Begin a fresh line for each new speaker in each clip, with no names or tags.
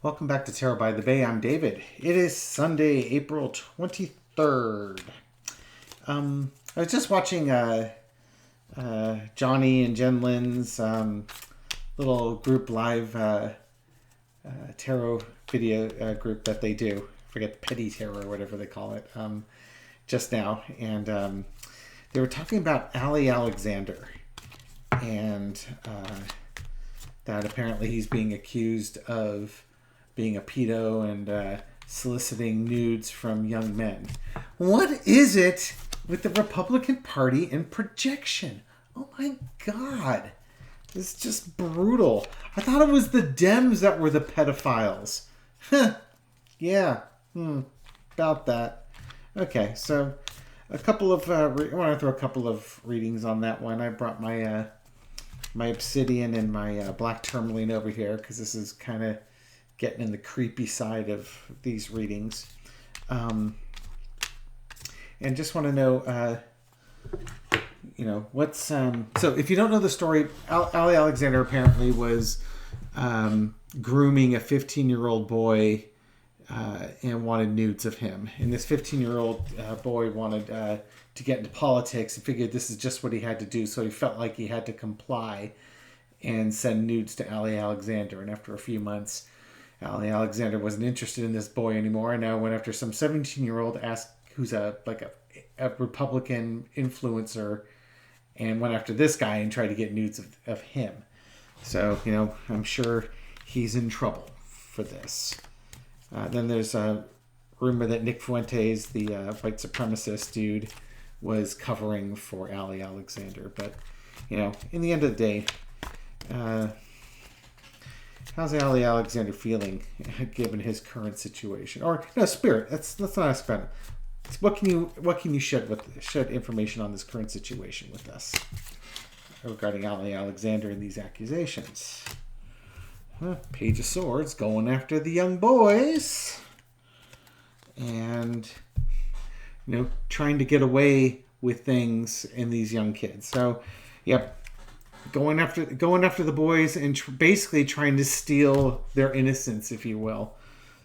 Welcome back to Tarot by the Bay. I'm David. It is Sunday, April 23rd. I was just watching Johnny and Jen Lynn's little group live tarot video group that they do. I forget, Petty Tarot or whatever they call it, just now. And they were talking about Ali Alexander. And that apparently he's being accused of being a pedo and soliciting nudes from young men. What is it with the Republican Party and projection? Oh my God. It's just brutal. I thought it was the Dems that were the pedophiles. Yeah. About that. Okay, so a couple of... I want to throw a couple of readings on that one. I brought my my obsidian and my black tourmaline over here because this is kind of getting in the creepy side of these readings. And just want to know, what's... so if you don't know the story, Ali Alexander apparently was grooming a 15-year-old boy and wanted nudes of him. And this 15-year-old boy wanted to get into politics and figured this is just what he had to do. So he felt like he had to comply and send nudes to Ali Alexander. And after a few months, Ali Alexander wasn't interested in this boy anymore, and now went after some 17-year-old who's a Republican influencer, and went after this guy and tried to get nudes of him. So, I'm sure he's in trouble for this. Then there's a rumor that Nick Fuentes, the white supremacist dude, was covering for Ali Alexander. But, in the end of the day, how's Ali Alexander feeling given his current situation? Or no, Spirit. Let's not ask about it. It's what can you shed information on this current situation with us regarding Ali Alexander and these accusations? Page of Swords going after the young boys, and trying to get away with things in these young kids. So, yep. Going after the boys and basically trying to steal their innocence, if you will.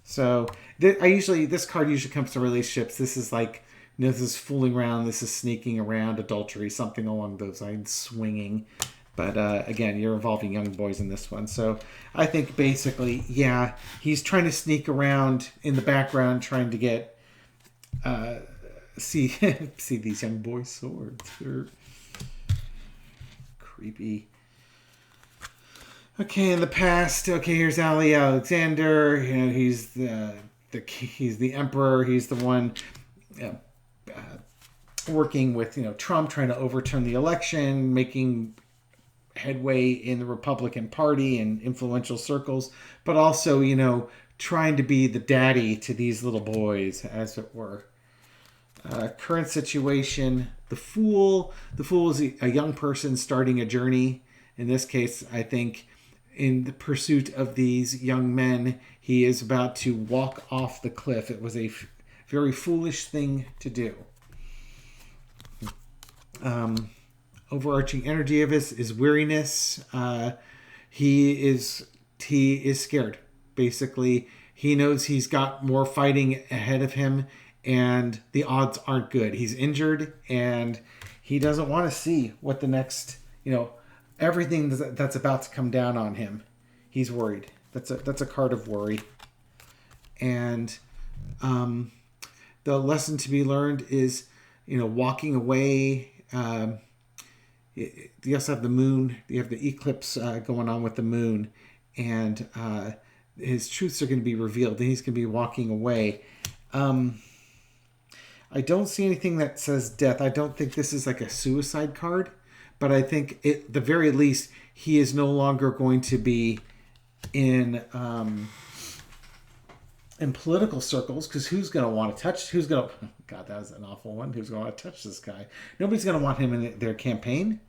So this card usually comes to relationships. This is like, this is fooling around, this is sneaking around, adultery, something along those lines, swinging. But again, you're involving young boys in this one. So I think basically, yeah, he's trying to sneak around in the background, trying to get see these young boys' swords. They're creepy. Okay, in the past, here's Ali Alexander. He's the emperor. He's the one working with Trump, trying to overturn the election, making headway in the Republican Party and influential circles, but also trying to be the daddy to these little boys, as it were. Current situation: the Fool. The Fool is a young person starting a journey. In this case, I think, in the pursuit of these young men, he is about to walk off the cliff. It was a very foolish thing to do. Overarching energy of this is weariness. He is scared. Basically, he knows he's got more fighting ahead of him, and the odds aren't good. He's injured, and he doesn't want to see what the next, everything that's about to come down on him. He's worried. That's a card of worry. And the lesson to be learned is, walking away. You also have the moon. You have the eclipse going on with the moon, and his truths are going to be revealed, and he's going to be walking away. I don't see anything that says death. I don't think this is like a suicide card, but I think at the very least he is no longer going to be in political circles, because who's going to want to touch? God, that was an awful one. Who's going to touch this guy? Nobody's going to want him in their campaign.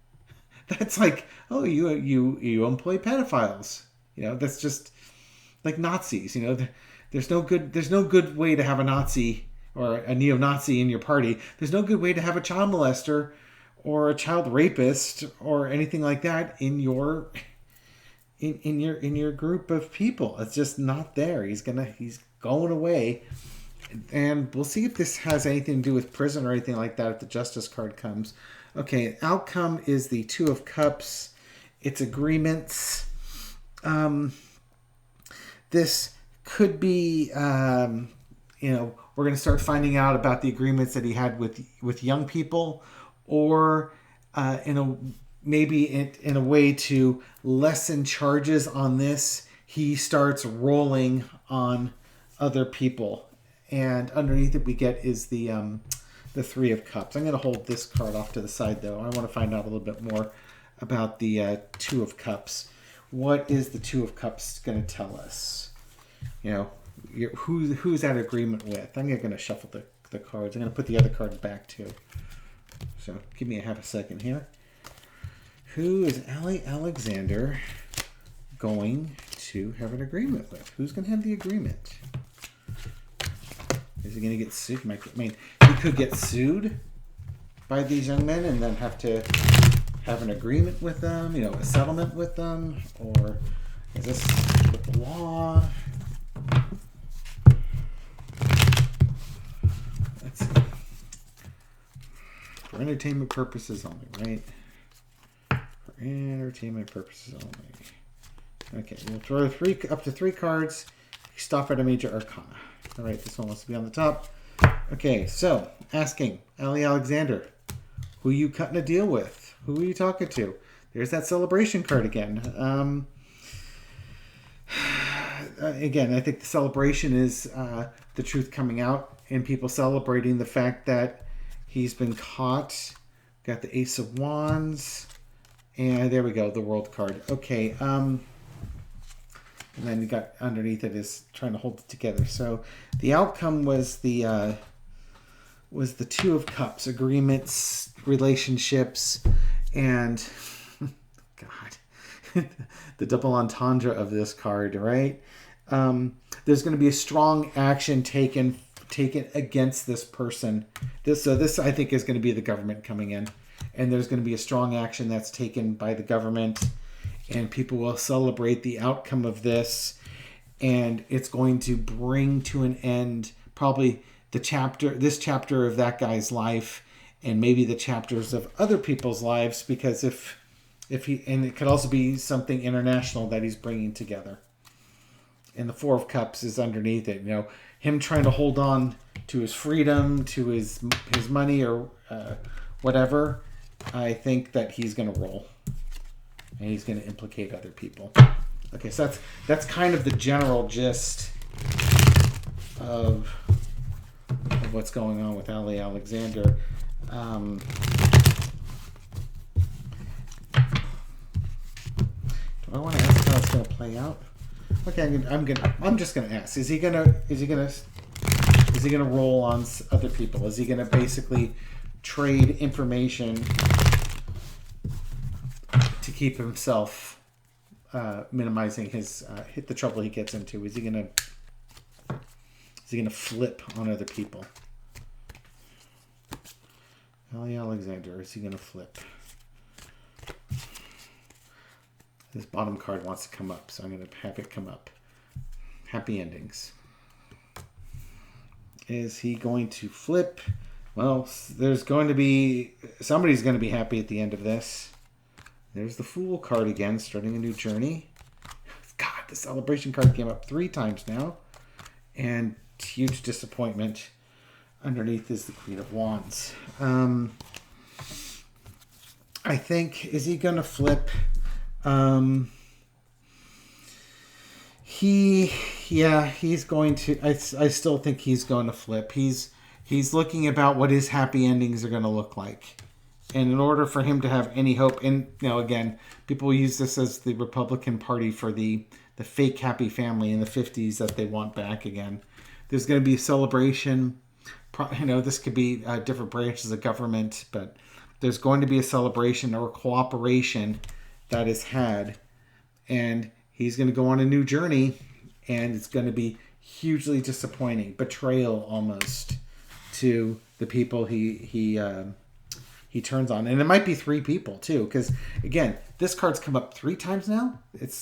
That's like, oh, you employ pedophiles. That's just like Nazis. There's no good way to have a Nazi or a neo-Nazi in your party. There's no good way to have a child molester or a child rapist or anything like that in your in your group of people. It's just not there. He's going away. And we'll see if this has anything to do with prison or anything like that if the justice card comes. Okay, outcome is the Two of Cups. It's agreements. This could be, we're going to start finding out about the agreements that he had with young people, or maybe in a way to lessen charges on this, he starts rolling on other people. And underneath it we get is the Three of Cups. I'm going to hold this card off to the side, though. I want to find out a little bit more about the Two of Cups. What is the Two of Cups going to tell us? Who's that agreement with? I'm going to shuffle the cards. I'm going to put the other cards back, too. So give me a half a second here. Who is Alexander going to have an agreement with? Who's going to have the agreement? Is he going to get sued? He could get sued by these young men and then have to have an agreement with them, a settlement with them, or is this with the law? Let's see. For entertainment purposes only, right? For entertainment purposes only. Okay, we'll throw up to three cards. Stop at a major arcana. All right, this one wants to be on the top. Okay, so asking Ali Alexander, who you cutting a deal with? Who are you talking to? There's that celebration card again. Again, I think the celebration is the truth coming out and people celebrating the fact that he's been caught. Got the Ace of Wands. And there we go, the World card. Okay, and then you got underneath it is trying to hold it together. So the outcome was the Two of Cups, agreements, relationships, and God, the double entendre of this card, right? There's going to be a strong action taken against this person. This I think is going to be the government coming in, and there's going to be a strong action that's taken by the government. And people will celebrate the outcome of this, and it's going to bring to an end probably this chapter of that guy's life, and maybe the chapters of other people's lives, because if he, and it could also be something international that he's bringing together. And the Four of Cups is underneath it. Him trying to hold on to his freedom, to his money, or whatever. I think that he's going to roll. And he's going to implicate other people. Okay, so that's kind of the general gist of what's going on with Ali Alexander. Do I want to ask how it's going to play out? Okay, I'm just going to ask. Is he going to roll on other people? Is he going to basically trade information to keep himself minimizing the trouble he gets into? Is he gonna flip on other people? Ali Alexander, is he gonna flip? This bottom card wants to come up, so I'm gonna have it come up. Happy endings. Is he going to flip? Well, somebody's going to be happy at the end of this. There's the Fool card again, starting a new journey. God, the celebration card came up 3 times now. And huge disappointment. Underneath is the Queen of Wands. I think, is he going to flip? He's going to. I still think he's going to flip. He's looking about what his happy endings are going to look like. And in order for him to have any hope, and again, people use this as the Republican Party for the fake happy family in the 50s that they want back again. There's going to be a celebration. This could be different branches of government, but there's going to be a celebration or cooperation that is had. And he's going to go on a new journey, and it's going to be hugely disappointing. Betrayal almost to the people he turns on. And it might be 3 people too, because again, This card's come up 3 times now.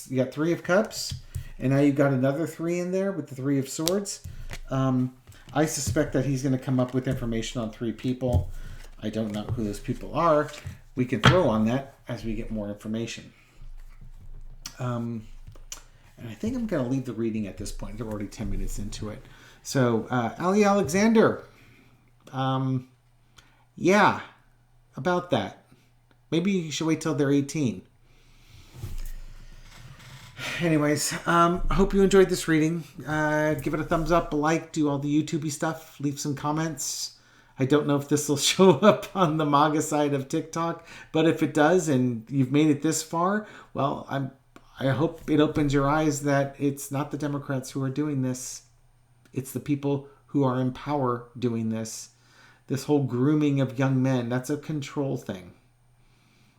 You got 3 of Cups, and now you've got another 3 in there with the 3 of Swords. I suspect that he's going to come up with information on 3 people. I don't know who those people are. We can throw on that as we get more information. And I think I'm going to leave the reading at this point. They're already 10 minutes into it. So, Ali Alexander. Yeah, about that. Maybe you should wait till they're 18. Anyways, hope you enjoyed this reading. Give it a thumbs up, a like, do all the YouTube-y stuff, leave some comments. I don't know if this will show up on the MAGA side of TikTok, but if it does and you've made it this far, well, I hope it opens your eyes that it's not the Democrats who are doing this. It's the people who are in power doing this. This whole grooming of young men, that's a control thing.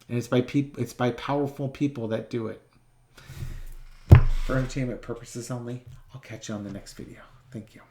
And it's by powerful people that do it. For entertainment purposes only, I'll catch you on the next video. Thank you.